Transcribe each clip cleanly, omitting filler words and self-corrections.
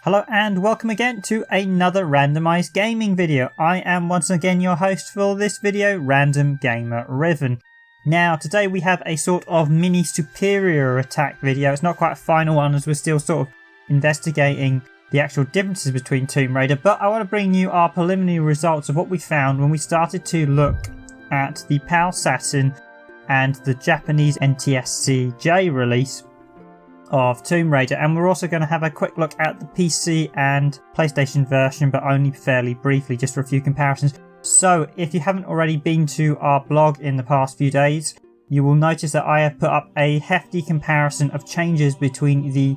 Hello and welcome again to another Randomised Gaming video. I am once again your host for this video, Random Gamer Riven. Now today we have a sort of mini superior attack video. It's not quite a final one as we're still sort of investigating the actual differences between Tomb Raider, but I want to bring you our preliminary results of what we found when we started to look at the PAL Saturn and the Japanese NTSC J release of Tomb Raider, and we're also going to have a quick look at the PC and PlayStation version, but only fairly briefly, just for a few comparisons. So if you haven't already been to our blog in the past few days, you will notice that I have put up a hefty comparison of changes between the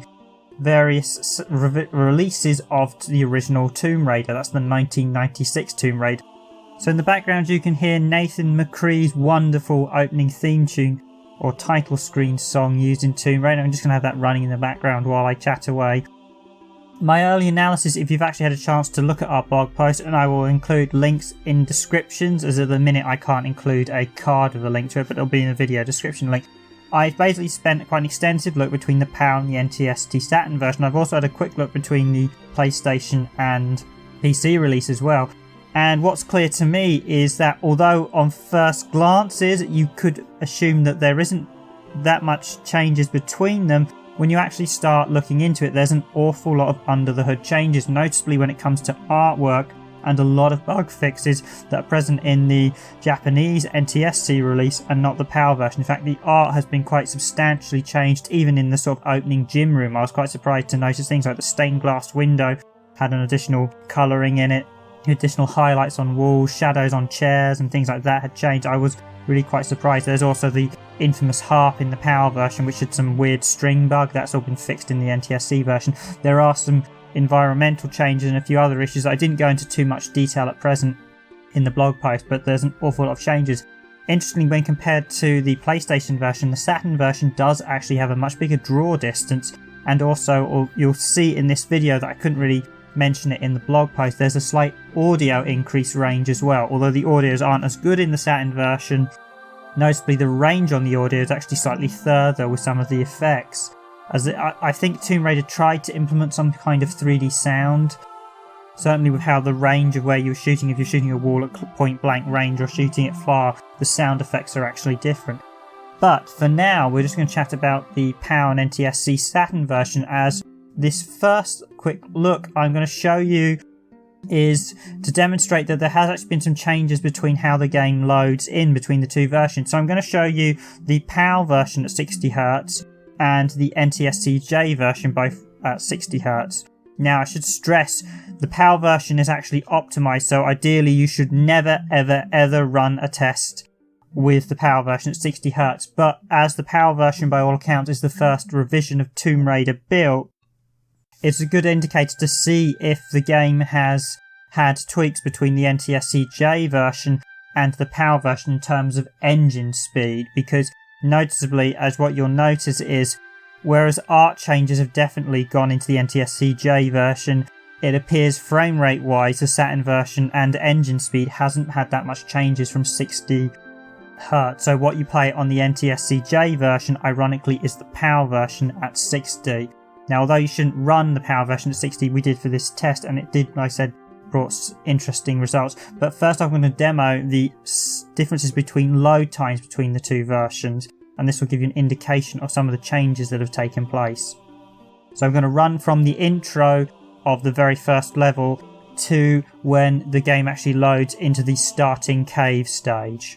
various releases of the original Tomb Raider. That's the 1996 Tomb Raider. So in the background you can hear Nathan McCree's wonderful opening theme tune or title screen song used in Tomb Raider. I'm just going to have that running in the background while I chat away. My early analysis, if you've actually had a chance to look at our blog post, and I will include links in descriptions, as at the minute I can't include a card with a link to it, but it'll be in the video description link. I've basically spent quite an extensive look between the PAL and the NTSC Saturn version. I've also had a quick look between the PlayStation and PC release as well. And what's clear to me is that although on first glances you could assume that there isn't that much changes between them, when you actually start looking into it, there's an awful lot of under the hood changes, noticeably when it comes to artwork and a lot of bug fixes that are present in the Japanese NTSC release and not the PAL version. In fact, the art has been quite substantially changed, even in the sort of opening gym room. I was quite surprised to notice things like the stained glass window had an additional colouring in it. Additional highlights on walls, shadows on chairs and things like that had changed. I was really quite surprised. There's also the infamous harp in the PAL version, which had some weird string bug. That's all been fixed in the NTSC version. There are some environmental changes and a few other issues. I didn't go into too much detail at present in the blog post, but there's an awful lot of changes. Interestingly, when compared to the PlayStation version, the Saturn version does actually have a much bigger draw distance, and also you'll see in this video that I couldn't really mention it in the blog post, there's a slight audio increase range as well. Although the audios aren't as good in the Saturn version, noticeably the range on the audio is actually slightly further with some of the effects. I think Tomb Raider tried to implement some kind of 3D sound, certainly with how the range of where you're shooting, if you're shooting a wall at point blank range or shooting it far, the sound effects are actually different. But for now, we're just going to chat about the PAL and NTSC Saturn version, as this first quick look I'm going to show you is to demonstrate that there has actually been some changes between how the game loads in between the two versions. So I'm going to show you the PAL version at 60Hz and the NTSC J version both at 60Hz. Now I should stress the PAL version is actually optimized, so ideally you should never ever run a test with the PAL version at 60Hz, but as the PAL version by all accounts is the first revision of Tomb Raider built, it's a good indicator to see if the game has had tweaks between the NTSC J version and the PAL version in terms of engine speed, because noticeably, as what you'll notice is, whereas art changes have definitely gone into the NTSC J version, it appears frame rate wise the Saturn version and engine speed hasn't had that much changes from 60Hz. So what you play on the NTSC J version ironically is the PAL version at 60. Now, although you shouldn't run the PAL version at 60, we did for this test, and it did, like I said, brought interesting results. But first I'm going to demo the differences between load times between the two versions, and this will give you an indication of some of the changes that have taken place. So I'm going to run from the intro of the very first level to when the game actually loads into the starting cave stage.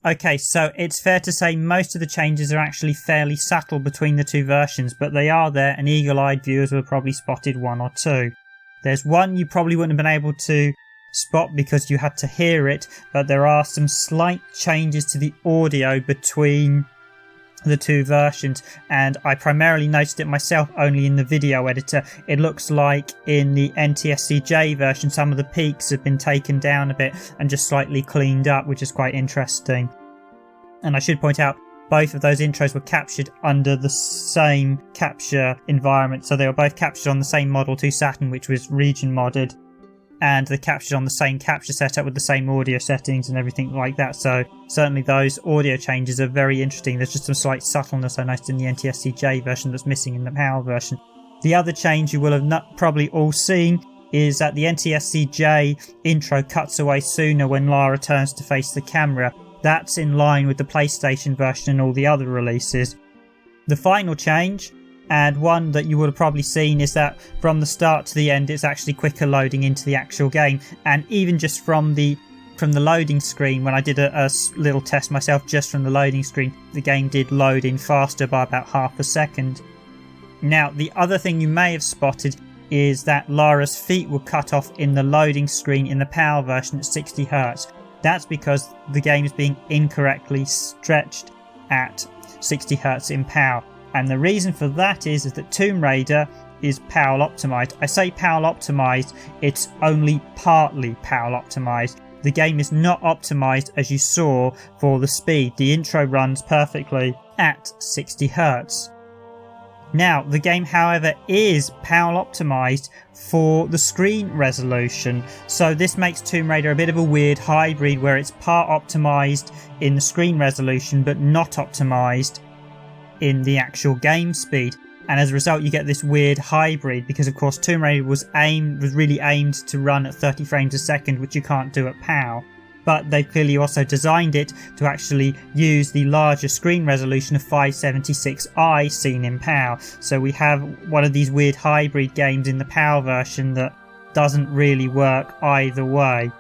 Okay, so it's fair to say most of the changes are actually fairly subtle between the two versions, but they are there, and eagle-eyed viewers will have probably spotted one or two. There's one you probably wouldn't have been able to spot because you had to hear it, but there are some slight changes to the audio between the two versions, and I primarily noticed it myself only in the video editor. It looks like in the NTSC version some of the peaks have been taken down a bit and just slightly cleaned up, which is quite interesting. And I should point out, both of those intros were captured under the same capture environment, so they were both captured on the same Model 2 Saturn, which was region modded, and they're captured on the same capture setup with the same audio settings and everything like that. So certainly those audio changes are very interesting. There's just some slight subtleness I noticed in the NTSC version that's missing in the PAL version. The other change you will have probably all seen is that the NTSC intro cuts away sooner when Lara turns to face the camera. That's in line with the PlayStation version and all the other releases. The final change, and one that you would have probably seen, is that from the start to the end it's actually quicker loading into the actual game, and even just from the loading screen, when I did a little test myself just from the loading screen, the game did load in faster by about half a second. Now, the other thing you may have spotted is that Lara's feet were cut off in the loading screen in the PAL version at 60Hz. That's because the game is being incorrectly stretched at 60Hz in PAL. And the reason for that is that Tomb Raider is PAL optimized. I say PAL optimized, it's only partly PAL optimized. The game is not optimized, as you saw, for the speed. The intro runs perfectly at 60Hz. Now, the game, however, is PAL optimized for the screen resolution, so this makes Tomb Raider a bit of a weird hybrid where it's part optimized in the screen resolution but not optimized in the actual game speed. And as a result you get this weird hybrid, because of course Tomb Raider was really aimed to run at 30 frames a second, which you can't do at PAL. But they've clearly also designed it to actually use the larger screen resolution of 576i seen in PAL. So we have one of these weird hybrid games in the PAL version that doesn't really work either way.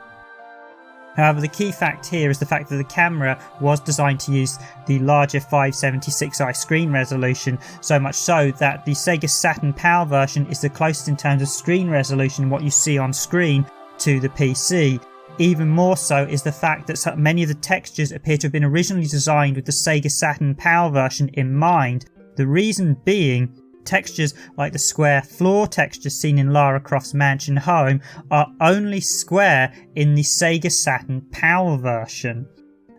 However, the key fact here is the fact that the camera was designed to use the larger 576i screen resolution, so much so that the Sega Saturn PAL version is the closest in terms of screen resolution, what you see on screen, to the PC. Even more so is the fact that many of the textures appear to have been originally designed with the Sega Saturn PAL version in mind. The reason being, textures like the square floor textures seen in Lara Croft's mansion home are only square in the Sega Saturn PAL version.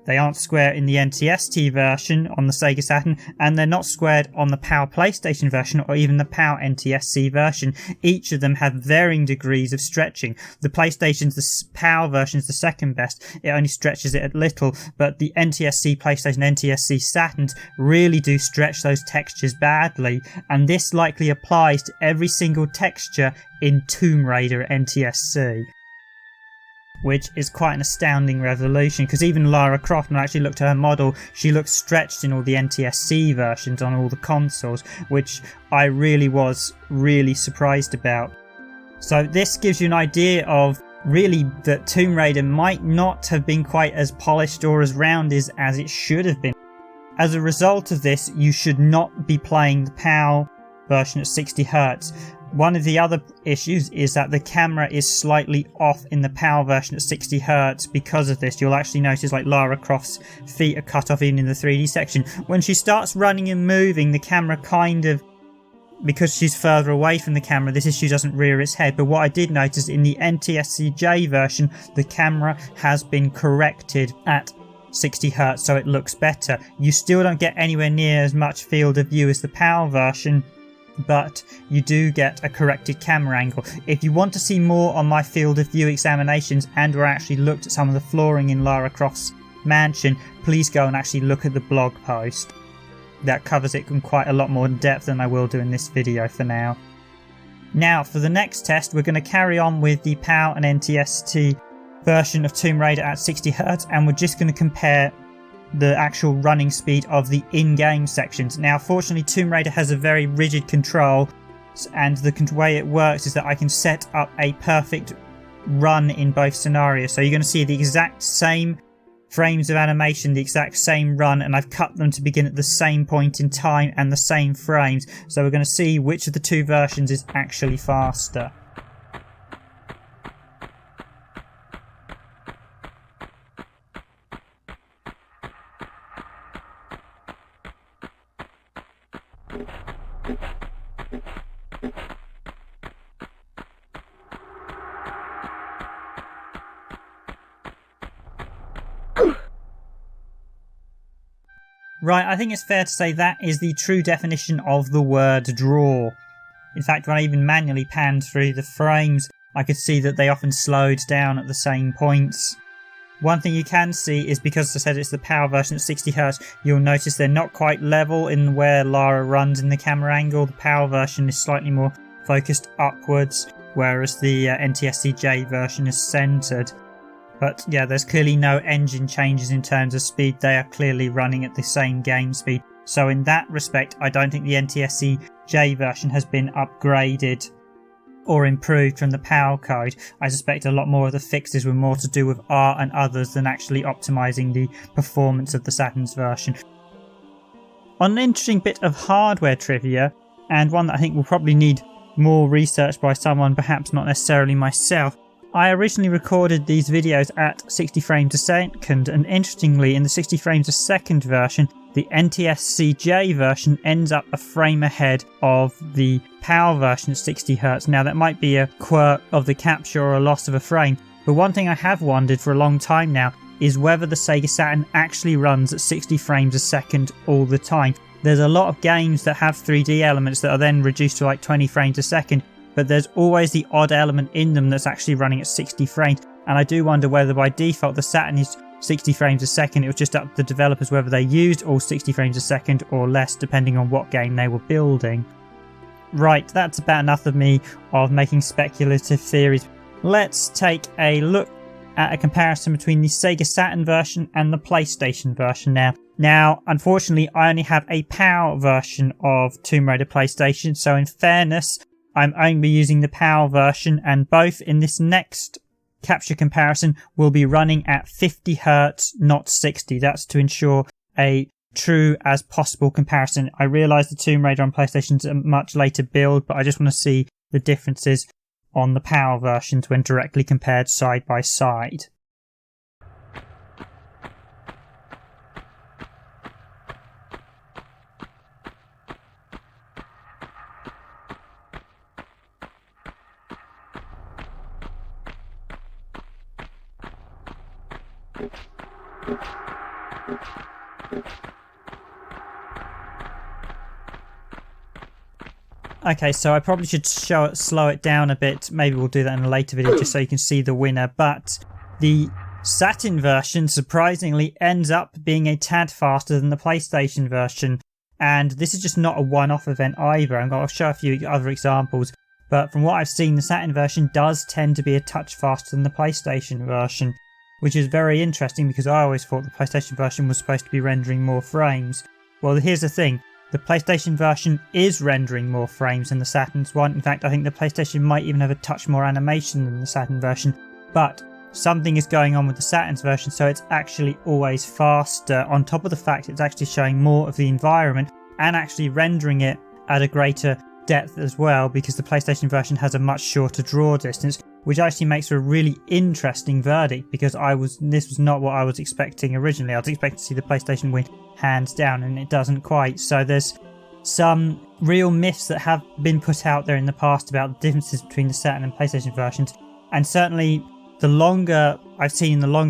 They aren't square in the NTSC version on the Sega Saturn, and they're not squared on the PAL PlayStation version or even the PAL NTSC version. Each of them have varying degrees of stretching. The PlayStation's PAL version is the second best. It only stretches it a little, but the NTSC PlayStation NTSC Saturns really do stretch those textures badly, and this likely applies to every single texture in Tomb Raider NTSC. Which is quite an astounding revelation, because even Lara Croft, when I actually looked at her model, she looks stretched in all the NTSC versions on all the consoles, which I was really surprised about. So this gives you an idea of really that Tomb Raider might not have been quite as polished or as rounded as it should have been. As a result of this, you should not be playing the PAL version at 60Hz. One of the other issues is that the camera is slightly off in the PAL version at 60Hz. Because of this, you'll actually notice like Lara Croft's feet are cut off even in the 3D section. When she starts running and moving, the camera kind of, because she's further away from the camera, this issue doesn't rear its head. But what I did notice in the NTSC version, the camera has been corrected at 60Hz, so it looks better. You still don't get anywhere near as much field of view as the PAL version, but you do get a corrected camera angle. If you want to see more on my field of view examinations and or actually looked at some of the flooring in Lara Croft's mansion, please go and actually look at the blog post. That covers it in quite a lot more depth than I will do in this video for now. Now, for the next test, we're going to carry on with the PAL and NTSC version of Tomb Raider at 60Hz, and we're just going to compare the actual running speed of the in-game sections. Now, fortunately, Tomb Raider has a very rigid control, and the way it works is that I can set up a perfect run in both scenarios. So you're going to see the exact same frames of animation the exact same run, and I've cut them to begin at the same point in time and the same frames, so we're going to see which of the two versions is actually faster. Right, I think it's fair to say that is the true definition of the word draw. In fact, when I even manually panned through the frames, I could see that they often slowed down at the same points. One thing you can see is, because I said it's the PAL version at 60Hz, you'll notice they're not quite level in where Lara runs in the camera angle. The PAL version is slightly more focused upwards, whereas the NTSC version is centered. But yeah, there's clearly no engine changes in terms of speed. They are clearly running at the same game speed. So in that respect, I don't think the NTSC version has been upgraded or improved from the PAL code. I suspect a lot more of the fixes were more to do with art and others than actually optimizing the performance of the Saturn's version. On an interesting bit of hardware trivia, and one that I think will probably need more research by someone, perhaps not necessarily myself, I originally recorded these videos at 60 frames a second, and interestingly, in the 60 frames a second version, the NTSC version ends up a frame ahead of the PAL version at 60Hz. Now, that might be a quirk of the capture or a loss of a frame, but one thing I have wondered for a long time now is whether the Sega Saturn actually runs at 60 frames a second all the time. There's a lot of games that have 3D elements that are then reduced to like 20 frames a second, but there's always the odd element in them that's actually running at 60 frames, and I do wonder whether by default the Saturn is 60 frames a second. It was just up to the developers whether they used all 60 frames a second or less, depending on what game they were building. Right, that's about enough of me of making speculative theories. Let's take a look at a comparison between the Sega Saturn version and the PlayStation version now. Now, unfortunately, I only have a PAL version of Tomb Raider PlayStation, so in fairness, I'm only using the PAL version, and both in this next capture comparison will be running at 50Hz, not 60. That's to ensure a true as possible comparison. I realise the Tomb Raider on PlayStation is a much later build, but I just want to see the differences on the PAL versions when directly compared side by side. Okay, so I probably should slow it down a bit. Maybe we'll do that in a later video just so you can see the winner. But the Saturn version surprisingly ends up being a tad faster than the PlayStation version. And this is just not a one-off event either. I'm going to show a few other examples. But from what I've seen, the Saturn version does tend to be a touch faster than the PlayStation version, which is very interesting because I always thought the PlayStation version was supposed to be rendering more frames. Well, here's the thing. The PlayStation version is rendering more frames than the Saturn's one. In fact, I think the PlayStation might even have a touch more animation than the Saturn version. But something is going on with the Saturn's version, so it's actually always faster, on top of the fact it's actually showing more of the environment and actually rendering it at a greater depth as well, because the PlayStation version has a much shorter draw distance, which actually makes for a really interesting verdict, because this was not what I was expecting originally. I was expecting to see the PlayStation win hands down, and it doesn't quite. So there's some real myths that have been put out there in the past about the differences between the Saturn and PlayStation versions, and certainly the longer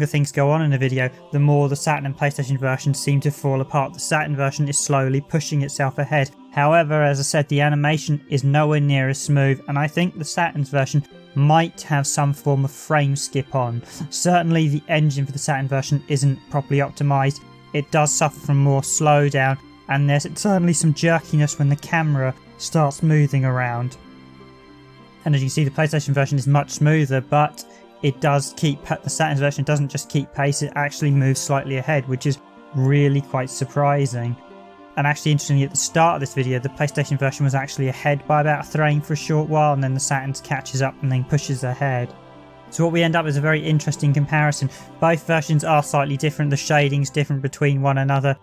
things go on in a video, the more the Saturn and PlayStation versions seem to fall apart. The Saturn version is slowly pushing itself ahead. However, as I said, the animation is nowhere near as smooth, and I think the Saturn's version might have some form of frame skip on. Certainly the engine for the Saturn version isn't properly optimized. It does suffer from more slowdown, and there's certainly some jerkiness when the camera starts moving around. And as you can see, the PlayStation version is much smoother, but the Saturn's version doesn't just keep pace, it actually moves slightly ahead, which is really quite surprising. And actually, interestingly, at the start of this video, the PlayStation version was actually ahead by about a frame for a short while, and then the Saturn catches up and then pushes ahead. So what we end up is a very interesting comparison. Both versions are slightly different, the shading's different between one another.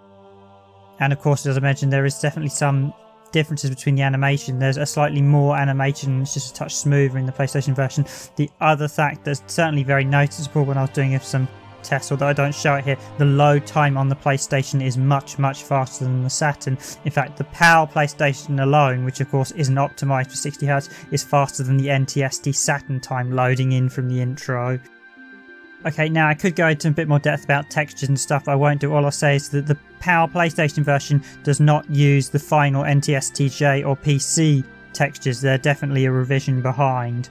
And of course, as I mentioned, there is definitely some differences between the animation. There's a slightly more animation, it's just a touch smoother in the PlayStation version. The other fact that's certainly very noticeable when I was doing some tests, although I don't show it here, the load time on the PlayStation is much faster than the Saturn. In fact, the PAL PlayStation alone, which of course isn't optimized for 60Hz, is faster than the NTSC Saturn time loading in from the intro. Okay, now I could go into a bit more depth about textures and stuff, but I won't do. All I'll say is that the PAL PlayStation version does not use the final NTSC or PC textures. They're definitely a revision behind,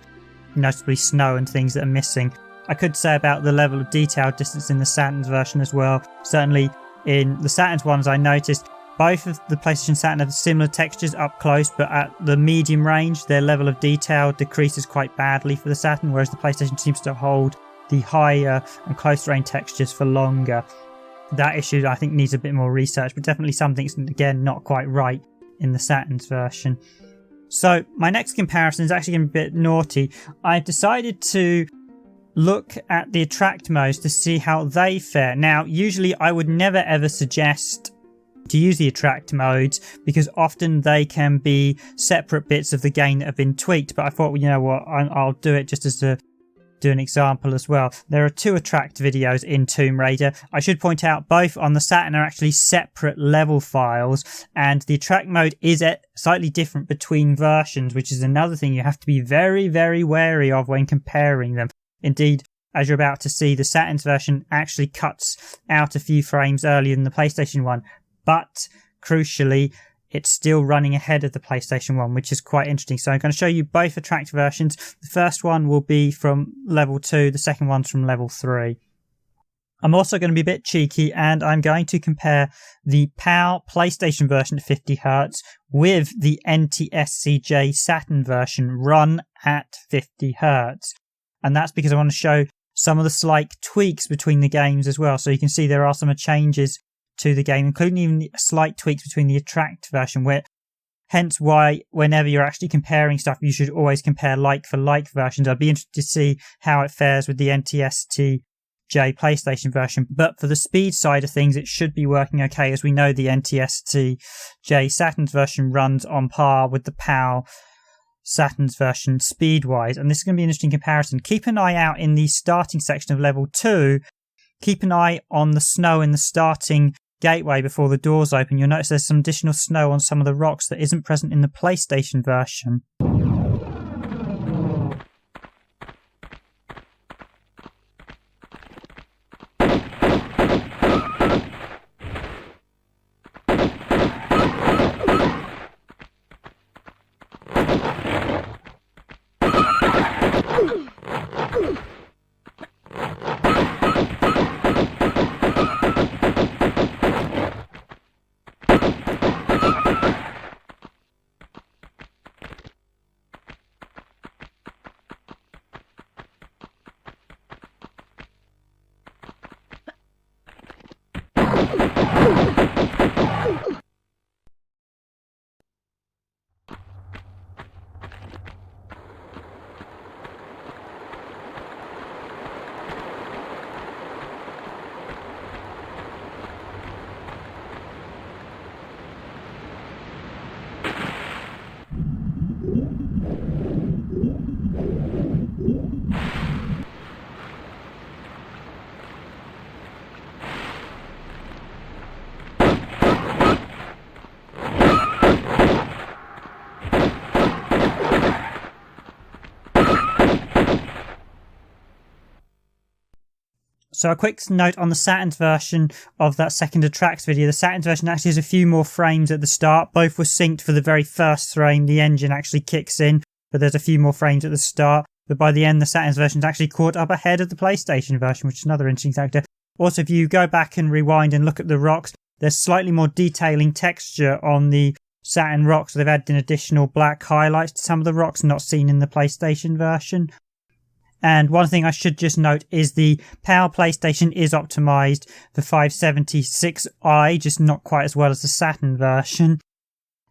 notably snow and things that are missing. I could say about the level of detail distance in the Saturn's version as well. Certainly in the Saturn's ones I noticed both of the PlayStation Saturn have similar textures up close, but at the medium range their level of detail decreases quite badly for the Saturn, whereas the PlayStation seems to hold the higher and close range textures for longer. That issue I think needs a bit more research, but definitely something's again not quite right in the Saturn's version. So my next comparison is actually going to be a bit naughty. I've decided to look at the attract modes to see how they fare. Now usually I would never ever suggest to use the attract modes because often they can be separate bits of the game that have been tweaked, but I thought, well, you know what, I'll do it just as a do an example as well. There are two attract videos in Tomb Raider. I should point out both on the Saturn are actually separate level files, and the attract mode is slightly different between versions, which is another thing you have to be very wary of when comparing them. Indeed, as you're about to see, the Saturn's version actually cuts out a few frames earlier than the PlayStation one, but crucially it's still running ahead of the PlayStation 1, which is quite interesting. So I'm going to show you both attract versions. The first one will be from level 2, the second one's from level 3. I'm also going to be a bit cheeky, and I'm going to compare the PAL PlayStation version at 50Hz with the NTSC Saturn version run at 50Hz. And that's because I want to show some of the slight tweaks between the games as well. So you can see there are some changes to the game, including even slight tweaks between the attract version, hence why whenever you're actually comparing stuff you should always compare like for like versions. I'd be interested to see how it fares with the NTSC PlayStation version, but for the speed side of things it should be working okay, as we know the NTSC Saturn's version runs on par with the PAL Saturn's version speed wise, and this is going to be an interesting comparison. Keep an eye out in the starting section of level 2. Keep an eye on the snow in the starting gateway before the doors open. You'll notice there's some additional snow on some of the rocks that isn't present in the PlayStation version. So a quick note on the Saturn's version of that second attracts video. The Saturn's version actually has a few more frames at the start. Both were synced for the very first frame. The engine actually kicks in, but there's a few more frames at the start. But by the end, the Saturn's version is actually caught up ahead of the PlayStation version, which is another interesting factor. Also, if you go back and rewind and look at the rocks, there's slightly more detailing texture on the Saturn rocks. They've added an additional black highlights to some of the rocks not seen in the PlayStation version. And one thing I should just note is the PAL PlayStation is optimized for 576i, just not quite as well as the Saturn version.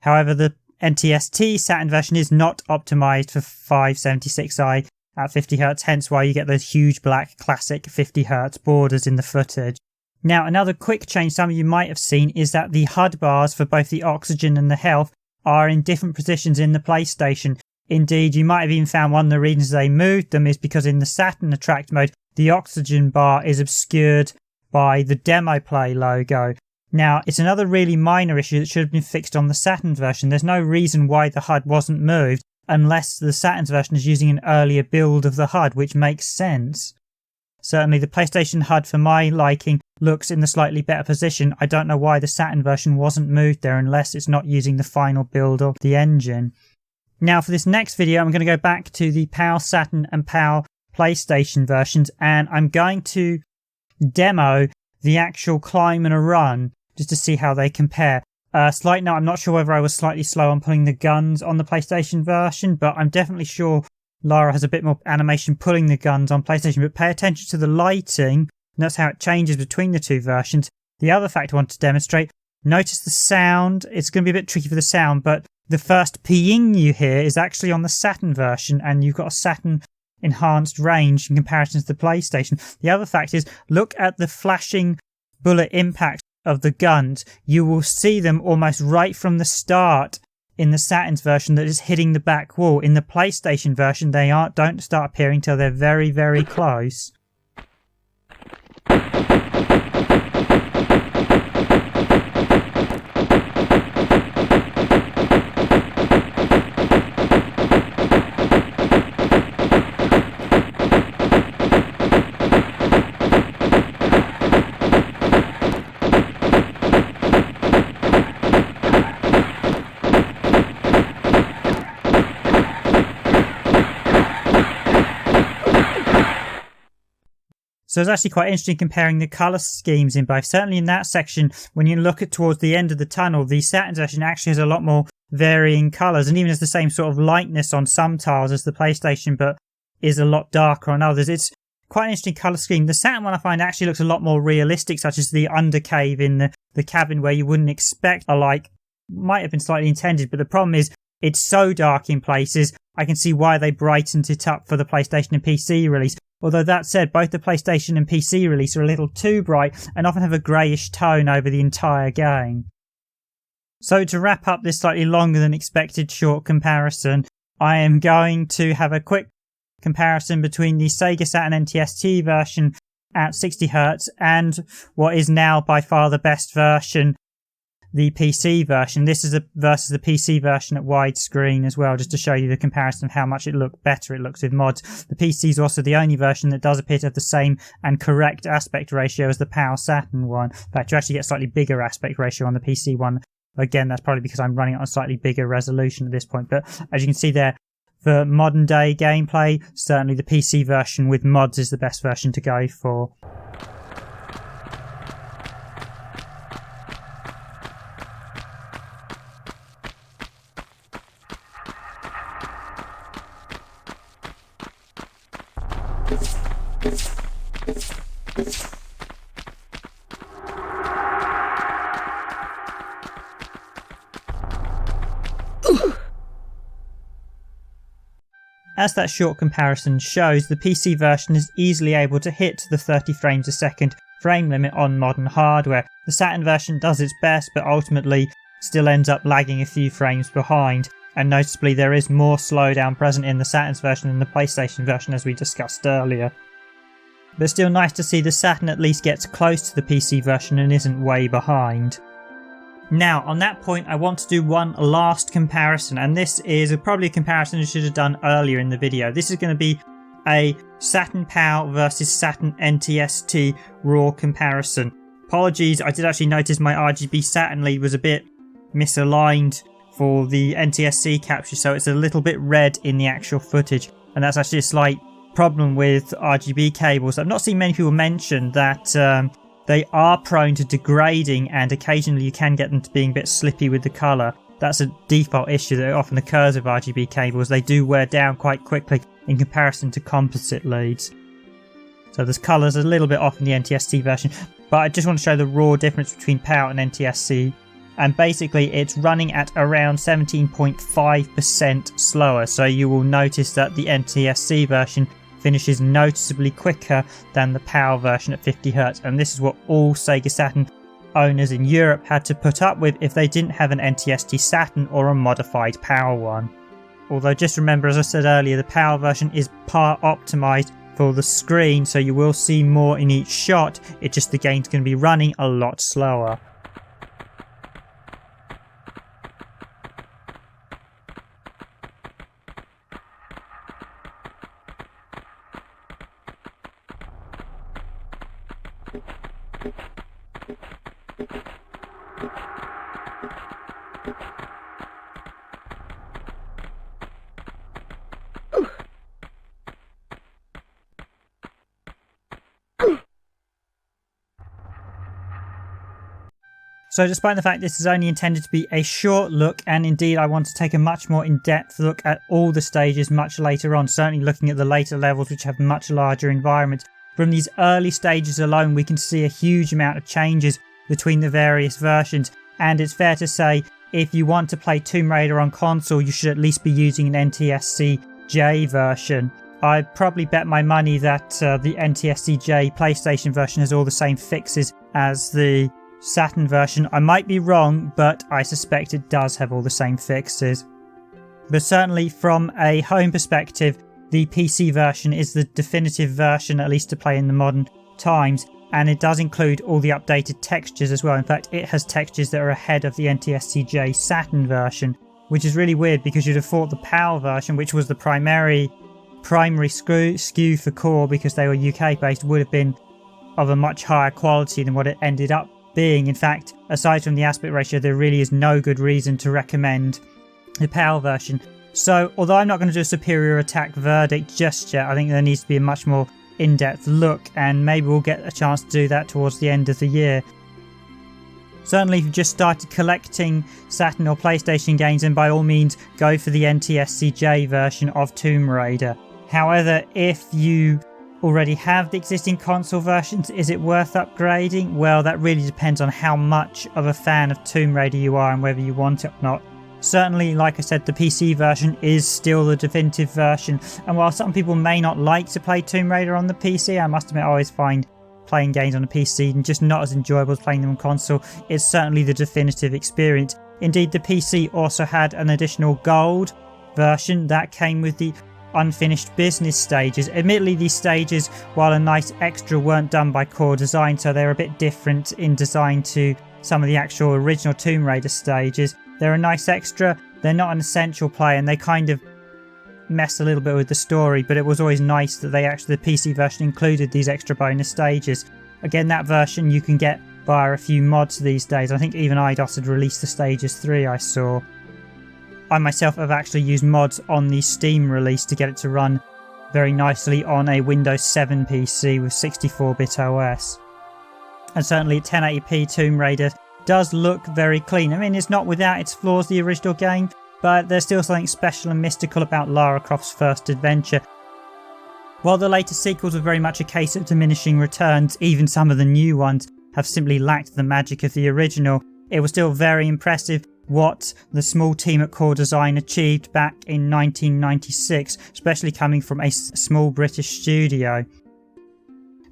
However, the NTSC Saturn version is not optimized for 576i. at 50Hz, hence why you get those huge black classic 50Hz borders in the footage. Now, another quick change some of you might have seen is that the HUD bars for both the oxygen and the health are in different positions in the PlayStation. Indeed, you might have even found one of the reasons they moved them is because in the Saturn Attract mode, the oxygen bar is obscured by the Demo Play logo. Now, it's another really minor issue that should have been fixed on the Saturn version. There's no reason why the HUD wasn't moved unless the Saturn's version is using an earlier build of the HUD, which makes sense. Certainly, the PlayStation HUD, for my liking, looks in the slightly better position. I don't know why the Saturn version wasn't moved there unless it's not using the final build of the engine. Now, for this next video, I'm going to go back to the PAL Saturn and PAL PlayStation versions, and I'm going to demo the actual climb and a run just to see how they compare. Slight note, I'm not sure whether I was slightly slow on pulling the guns on the PlayStation version, but I'm definitely sure Lara has a bit more animation pulling the guns on PlayStation. But pay attention to the lighting, and that's how it changes between the two versions. The other fact I want to demonstrate, notice the sound. It's going to be a bit tricky for the sound, but the first ping you hear is actually on the Saturn version, and you've got a Saturn enhanced range in comparison to the PlayStation. The other fact is, look at the flashing bullet impact of the guns. You will see them almost right from the start in the Saturn's version that is hitting the back wall. In the PlayStation version, they don't start appearing till they're very, very close. So it's actually quite interesting comparing the colour schemes in both. Certainly in that section, when you look at towards the end of the tunnel, the Saturn version actually has a lot more varying colours and even has the same sort of lightness on some tiles as the PlayStation, but is a lot darker on others. It's quite an interesting colour scheme. The Saturn one I find actually looks a lot more realistic, such as the undercave in the cabin where you wouldn't expect a like. Might have been slightly intended, but the problem is it's so dark in places. I can see why they brightened it up for the PlayStation and PC release. Although that said, both the PlayStation and PC release are a little too bright and often have a greyish tone over the entire game. So to wrap up this slightly longer than expected short comparison, I am going to have a quick comparison between the Sega Saturn NTSC version at 60Hz and what is now by far the best version, the PC version. This is versus the PC version at widescreen as well, just to show you the comparison of how much it looks better it looks with mods. The PC is also the only version that does appear to have the same and correct aspect ratio as the PAL Saturn one. In fact, you actually get a slightly bigger aspect ratio on the PC one. Again, that's probably because I'm running it on a slightly bigger resolution at this point. But as you can see there, for modern day gameplay, certainly the PC version with mods is the best version to go for. As that short comparison shows, the PC version is easily able to hit the 30 frames a second frame limit on modern hardware. The Saturn version does its best, but ultimately still ends up lagging a few frames behind, and noticeably there is more slowdown present in the Saturn's version than the PlayStation version, as we discussed earlier. But still nice to see the Saturn at least gets close to the PC version and isn't way behind. Now, on that point, I want to do one last comparison, and this is probably a comparison I should have done earlier in the video. This is going to be a Saturn PAL versus Saturn NTSC raw comparison. Apologies, I did actually notice my RGB Saturn lead was a bit misaligned for the NTSC capture, so it's a little bit red in the actual footage, and that's actually a slight problem with RGB cables. I've not seen many people mention that they are prone to degrading, and occasionally you can get them to being a bit slippy with the colour. That's a default issue that often occurs with RGB cables. They do wear down quite quickly in comparison to composite leads. So there's colours a little bit off in the NTSC version, but I just want to show the raw difference between PAL and NTSC and basically it's running at around 17.5% slower, so you will notice that the NTSC version finishes noticeably quicker than the PAL version at 50Hz, and this is what all Sega Saturn owners in Europe had to put up with if they didn't have an NTSC Saturn or a modified PAL one. Although just remember, as I said earlier, the PAL version is part optimised for the screen, so you will see more in each shot, it's just the game's going to be running a lot slower. So despite the fact this is only intended to be a short look, and indeed I want to take a much more in-depth look at all the stages much later on, certainly looking at the later levels which have much larger environments. From these early stages alone we can see a huge amount of changes between the various versions, and it's fair to say if you want to play Tomb Raider on console you should at least be using an NTSC-J version. I'd probably bet my money that the NTSC-J PlayStation version has all the same fixes as the Saturn version. I might be wrong, but I suspect it does have all the same fixes. But certainly from a home perspective, the PC version is the definitive version, at least to play in the modern times, and it does include all the updated textures as well. In fact, it has textures that are ahead of the NTSC-J Saturn version, which is really weird because you'd have thought the PAL version, which was the primary SKU for core because they were UK based, would have been of a much higher quality than what it ended up being. In fact, aside from the aspect ratio, there really is no good reason to recommend the PAL version. So, although I'm not going to do a superior attack verdict just yet, I think there needs to be a much more in-depth look, and maybe we'll get a chance to do that towards the end of the year. Certainly, if you've just started collecting Saturn or PlayStation games, then by all means go for the NTSC-J version of Tomb Raider. However, if you already have the existing console versions, is it worth upgrading? Well, that really depends on how much of a fan of Tomb Raider you are and whether you want it or not. Certainly, like I said, the PC version is still the definitive version, and while some people may not like to play Tomb Raider on the PC, I must admit I always find playing games on the PC just not as enjoyable as playing them on console. It's certainly the definitive experience. Indeed, the PC also had an additional gold version that came with the unfinished business stages. Admittedly, these stages, while a nice extra, weren't done by core design, so they're a bit different in design to some of the actual original Tomb Raider stages. They're a nice extra, they're not an essential play, and they kind of mess a little bit with the story, but it was always nice that the PC version included these extra bonus stages. Again, that version you can get via a few mods these days. I think even Eidos had released the stages 3 I saw. I myself have actually used mods on the Steam release to get it to run very nicely on a Windows 7 PC with 64-bit OS. And certainly 1080p Tomb Raider does look very clean. I mean, it's not without its flaws, the original game, but there's still something special and mystical about Lara Croft's first adventure. While the later sequels were very much a case of diminishing returns, even some of the new ones have simply lacked the magic of the original. It was still very impressive what the small team at Core Design achieved back in 1996, especially coming from a small British studio.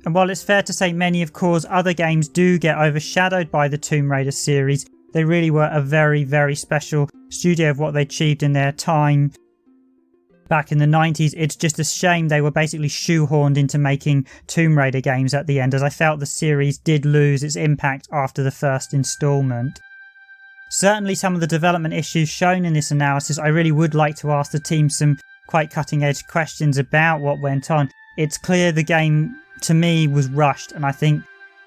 And while it's fair to say many of Core's other games do get overshadowed by the Tomb Raider series, they really were a very, very special studio of what they achieved in their time back in the 90s. It's just a shame they were basically shoehorned into making Tomb Raider games at the end, as I felt the series did lose its impact after the first installment. Certainly some of the development issues shown in this analysis, I really would like to ask the team some quite cutting edge questions about what went on. It's clear the game, to me, was rushed, and I think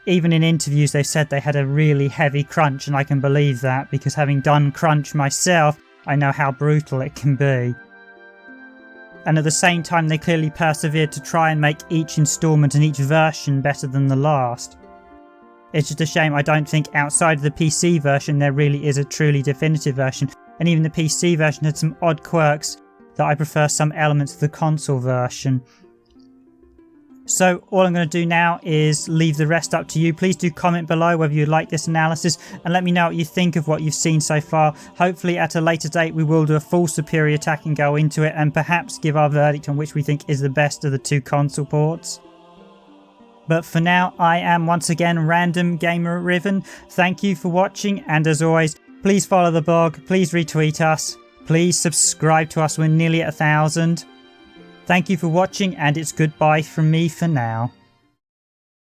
even in interviews they've said they had a really heavy crunch, and I can believe that because having done crunch myself, I know how brutal it can be. And at the same time they clearly persevered to try and make each installment and each version better than the last. It's just a shame I don't think outside of the PC version there really is a truly definitive version, and even the PC version had some odd quirks that I prefer some elements of the console version. So all I'm going to do now is leave the rest up to you. Please do comment below whether you like this analysis and let me know what you think of what you've seen so far. Hopefully at a later date we will do a full superior attack and go into it and perhaps give our verdict on which we think is the best of the two console ports. But for now, I am once again Random Gamer Riven. Thank you for watching, and as always, please follow the blog, please retweet us, please subscribe to us, we're nearly at 1,000. Thank you for watching, and it's goodbye from me for now.